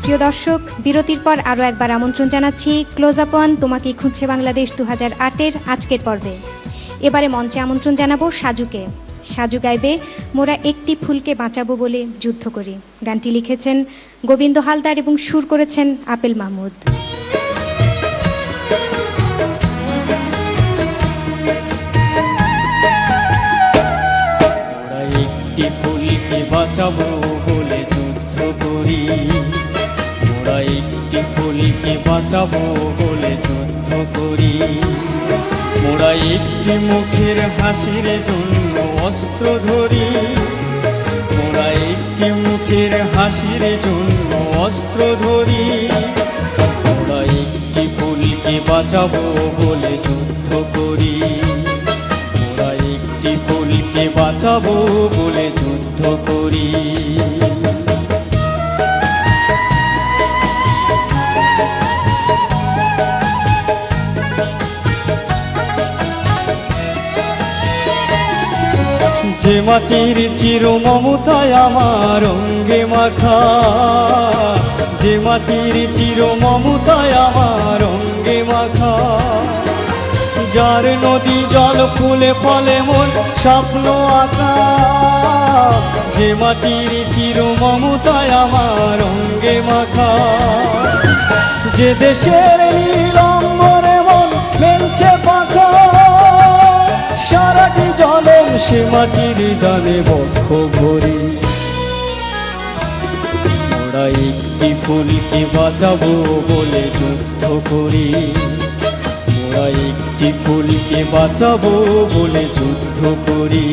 প্রিয় দর্শক, বিরতির পর আরও একবার আমন্ত্রণ জানাচ্ছি ক্লোজ আপ অন তোমাকেই খুঁজছে বাংলাদেশ 2008-এর আজকের পর্বে। এবারে মঞ্চে আমন্ত্রণ জানাবো সাজুকে। সাজু গাইবে মোরা একটি ফুলকে বাঁচাবো বলে যুদ্ধ করি। গানটি লিখেছেন গোবিন্দ হালদার এবং সুর করেছেন আপেল মাহমুদ। একটি ফুলকে বাঁচাবো বলে যুদ্ধ করি, মোরা একটি ফুলকে বাঁচাবো বলে যুদ্ধ করি। মোরা একটি মুখের হাসির জন্য অস্ত্র ধরি, মোরা একটি মুখের হাসির জন্য অস্ত্র ধরি। মোরা একটি ফুলকে বাঁচাবো বলে যুদ্ধ করি, মোরা একটি ফুলকে বাঁচাবো বলে যুদ্ধ করি। যে মাটির চির মমতায় আমার অঙ্গে মাখা, যে মাটির চির মমতায় আমার অঙ্গে মাখা, যার নদী জল ফুলে ফলে মন স্বপ্ন আঁকা। যে মাটির চির মমতায় আমার অঙ্গে মাখা, যে দেশের নীল অম্বরে মন মেলছে পাখা, সারাটি জলম সে মাটির দানে বক্ষ ভরি। মোরা একটি ফুলকে বাঁচাবো বলে যুদ্ধ করি, মোরা একটি ফুলকে বাঁচাবো বলে যুদ্ধ করি।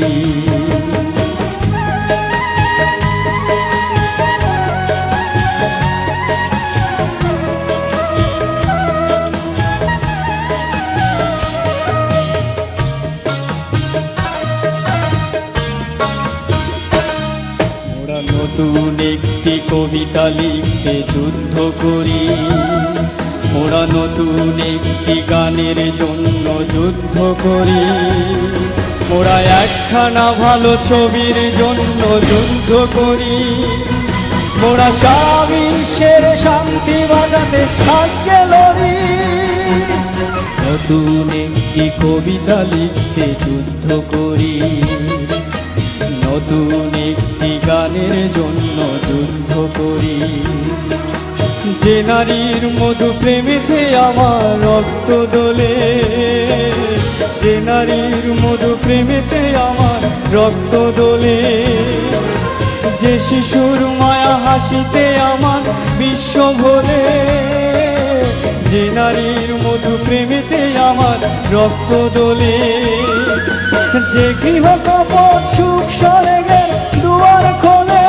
নতুন একটি কবিতা লিখতে যুদ্ধ করি, মোরা নতুন একটি গানের জন্য যুদ্ধ করি। মোরা একখানা ভালো ছবির জন্য যুদ্ধ করি, মোরা সারা বিশ্বের শান্তি বাজাতে আজকে লড়ি। নতুন একটি কবিতা লিখতে যুদ্ধ করি, নতুন একটি গানের জন্য যুদ্ধ করি। যে নারীর মধু প্রেমেতে আমার রক্ত দোলে, যে নারীর মধু প্রেমেতে আমার রক্ত দোলে, যে শিশুর মায়া হাসিতে আমার বিশ্ব ভোলে, যে নারীর মধু প্রেমেতে আমার রক্ত দোলে, যে গৃহ কপট সুখ সরেগে দুয়ার খোলে,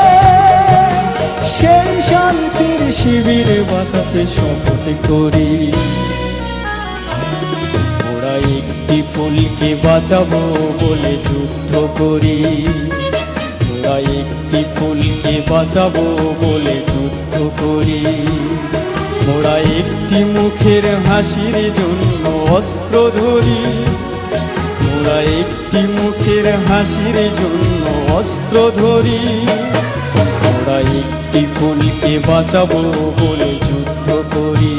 সেই শান্তির শিবির বাঁচাতে শপথ করি। মোরা একটি ফুলকে বাঁচাবো বলে যুদ্ধ করি, মোরা একটি ফুলকে বাঁচাবো বলে যুদ্ধ করি। মোরা একটি মুখের হাসির জন্য অস্ত্র ধরি, মোরা একটি মুখের হাসির জন্য অস্ত্র ধরি। মোরা একটি ফুলকে বাঁচাবো বলে যুদ্ধ করি,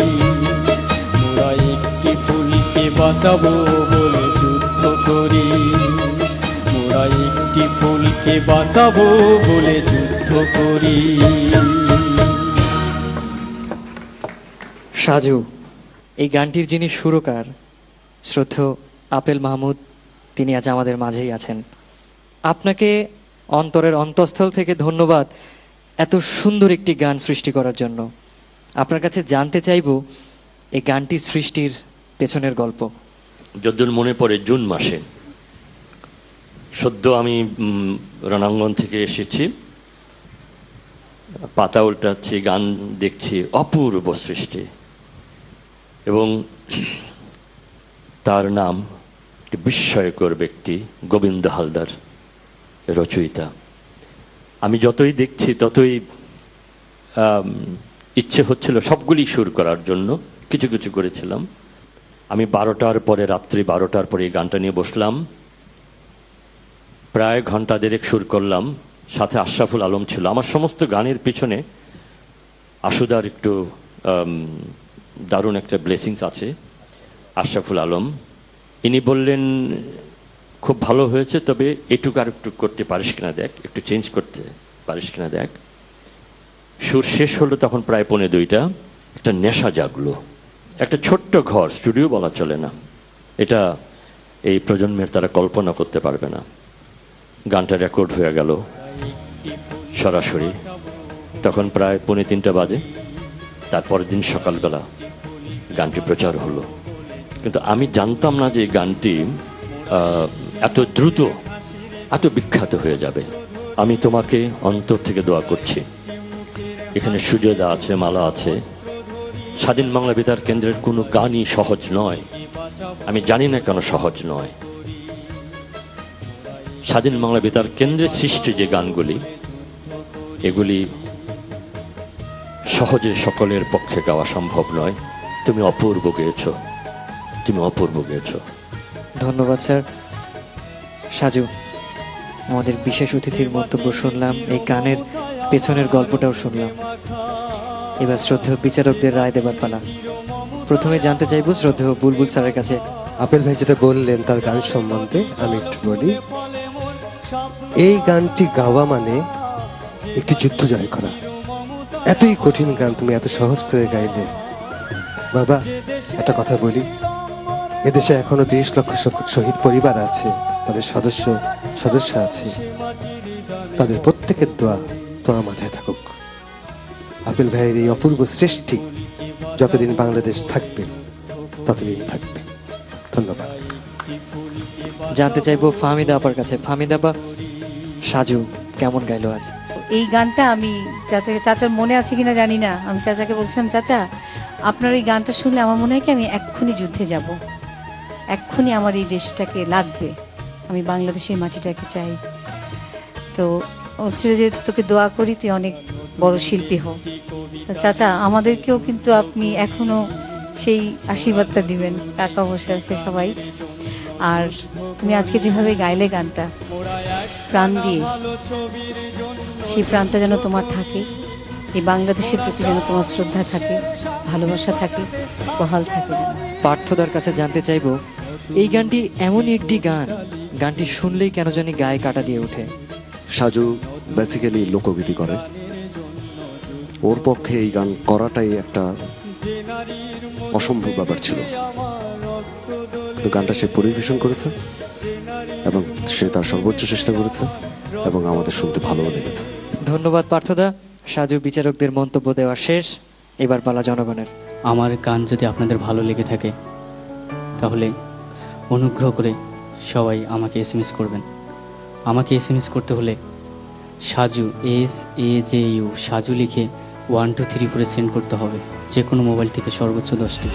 মোরা একটি ফুলকে বাঁচাবো বলে যুদ্ধ করি। মোরা একটি ফুলকে বাঁচাবো বলে যুদ্ধ করি। সাজু, এই গানটির যিনি সুরকার শ্রদ্ধেয় আপেল মাহমুদ, তিনি আজ আমাদের মাঝেই আছেন। আপনাকে অন্তরের অন্তঃস্থল থেকে ধন্যবাদ এত সুন্দর একটি গান সৃষ্টি করার জন্য। আপনার কাছে জানতে চাইব এই গানটি সৃষ্টির পেছনের গল্প। যদ্দূর মনে পড়ে জুন মাসে সদ্য আমি রণাঙ্গন থেকে এসেছি, পাতা উল্টাচ্ছি, গান দেখছি, অপূর্ব সৃষ্টি। এবং তার নাম বিস্ময়কর ব্যক্তি গোবিন্দ হালদার, রচয়িতা। আমি যতই দেখছি ততই ইচ্ছে হচ্ছিল সবগুলি সুর করার জন্য, কিছু কিছু করেছিলাম। আমি 12টার পরে, রাত্রি 12টার পরে এই গানটা নিয়ে বসলাম, প্রায় ঘন্টা দেড়েক সুর করলাম, সাথে আশরাফুল আলম ছিল। আমার সমস্ত গানের পিছনে আশুদার একটু দারুণ একটা ব্লেসিংস আছে। আশরাফুল আলম ইনি বললেন খুব ভালো হয়েছে, তবে এটুকু আর একটু করতে পারিস কিনা দেখ, একটু চেঞ্জ করতে পারিস কিনা দেখ। সুর শেষ হলো তখন প্রায় 1:45, একটা নেশা জাগলো। একটা ছোট্ট ঘর, স্টুডিও বলা চলে না, এটা এই প্রজন্মের তারা কল্পনা করতে পারবে না। গানটা রেকর্ড হয়ে গেল সরাসরি, তখন প্রায় 2:45 বাজে। তারপরের দিন সকালবেলা গানটি প্রচার হলো, কিন্তু আমি জানতাম না যে এই গানটি এত দ্রুত এত বিখ্যাত হয়ে যাবে। আমি তোমাকে অন্তর থেকে দোয়া করছি। এখানে সুজয়দা আছে, মালা আছে। স্বাধীন বাংলা বেতার কেন্দ্রের কোনো গানই সহজ নয়, আমি জানি না কেন সহজ নয়। স্বাধীন বাংলা বেতার কেন্দ্রের সৃষ্টি যে গানগুলি, এগুলি সহজে সকলের পক্ষে গাওয়া সম্ভব নয়। তুমি অপূর্ব গেয়েছ, তুমি অপূর্ব গেয়েছ। ধন্যবাদ স্যার। সাজু, আমাদের বিশেষ অতিথির মন্তব্য শুনলাম, এই গানের পেছনের গল্পটাও শুনলাম। এবার শ্রদ্ধেয় বিচারকদের রায় দেবার পালা। প্রথমে জানতে চাইব শ্রদ্ধেয় বুলবুল স্যারের কাছে। আপেল ভাই যেটা বললেন তার গান সম্বন্ধে আমি একটু বলি। এই গানটি গাওয়া মানে একটি যুদ্ধ জয় করা। এতই কঠিন গান তুমি এত সহজ করে গাইলে। বাবা, একটা কথা বলি, এদেশে এখনো 30 লক্ষ শহীদ পরিবার আছে, তাদের সদস্য আছে, তাদের প্রত্যেকের দোয়া তোমার মাথায় থাকুক। আপেল ভাইয়ের এই অপূর্ব সৃষ্টি যতদিন বাংলাদেশ থাকবে ততদিন থাকবে। ধন্যবাদ। জানতে চাইবো ফাহমিদা আপার কাছে। ফাহমিদা আপা, সাজু কেমন গাইলো আজ? এই গানটা আমি চাচার মনে আছে কিনা জানি না, আমি চাচাকে বলছিলাম, চাচা আপনার এই গানটা শুনলে আমার মনে হয় কি আমি এক্ষুনি যুদ্ধে যাব, এক্ষুনি আমার এই দেশটাকে লাগবে, আমি বাংলাদেশের মাটিটাকে চাই। তো বলছিল যে তোকে দোয়া করি, তুই অনেক বড় শিল্পী হও। চাচা আমাদেরকেও কিন্তু আপনি এখনো সেই আশীর্বাদটা দিবেন, কাকা বসে আছে সবাই। আর তুমি আজকে যেভাবে গাইলে গানটা প্রাণ দিয়ে, সেই প্রাণটা যেন তোমার থাকে, এই বাংলাদেশের প্রতি যেন তোমার শ্রদ্ধা থাকে, ভালোবাসা থাকে, বহাল থাকে। পার্থদার কাছে জানতে চাইবো, এই গানটি এমনই একটি গান, গানটি শুনলেই কেন জানি গায়ে কাটা দিয়ে ওঠে। সাজু বেসিক্যালি লোকগীতি করে, ওর পক্ষে এই গান করাটাই একটা অসম্ভব ব্যাপার ছিল। তো গানটা সে পরিবেশন করেছে এবং সে তার সর্বোচ্চ চেষ্টা করেছে এবং আমাদের শুনতে ভালোও লেগেছে। ধন্যবাদ পার্থদা। সাজু বিচারকদের মন্তব্য দেওয়া শেষ, এবার পালা জনগণের। আমার গান যদি আপনাদের ভালো লেগে থাকে তাহলে অনুগ্রহ করে সবাই আমাকে SMS করবেন। আমাকে SMS করতে হলে সাজু SAJU সাজু লিখে 123 করে সেন্ড করতে হবে, যে কোনো মোবাইল থেকে সর্বোচ্চ 10টি।